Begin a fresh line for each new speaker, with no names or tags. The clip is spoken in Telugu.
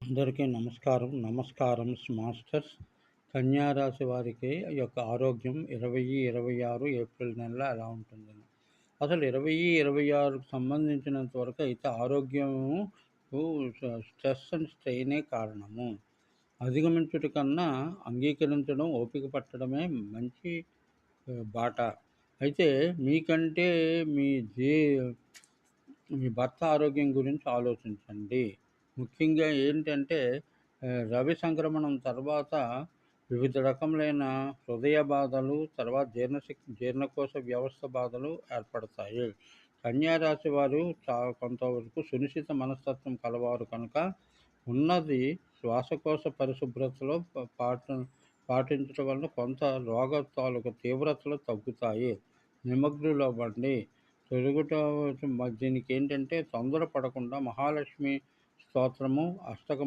అందరికీ నమస్కారం. నమస్కారం మాస్టర్స్. కన్యా రాశి వారికి యొక్క ఆరోగ్యం 2026 ఏప్రిల్ నెలలో ఎలా ఉంటుందని. అసలు 2026కు సంబంధించినంత వరకు అయితే ఆరోగ్యము స్ట్రెస్ అండ్ స్ట్రెయినే కారణము. అధిగమించుట కన్నా అంగీకరించడం, ఓపిక పట్టడమే మంచి బాట. అయితే మీకంటే మీ జీ మీ భర్త ఆరోగ్యం గురించి ఆలోచించండి. ముఖ్యంగా ఏంటంటే రవి సంక్రమణం తర్వాత వివిధ రకములైన హృదయ బాధలు, తర్వాత జీర్ణకోశ వ్యవస్థ బాధలు ఏర్పడతాయి. కన్యా రాశి వారు కొంతవరకు సునిశ్చిత మనస్తత్వం కలవారు కనుక ఉన్నది శ్వాసకోశ పరిశుభ్రతలో పాటించడం వలన కొంత రోగ తాలూకు తీవ్రతలు తగ్గుతాయి. నిమగ్నులవ్వండి. దీనికి ఏంటంటే తొందరపడకుండా మహాలక్ష్మి స్తోత్రము, అష్టకము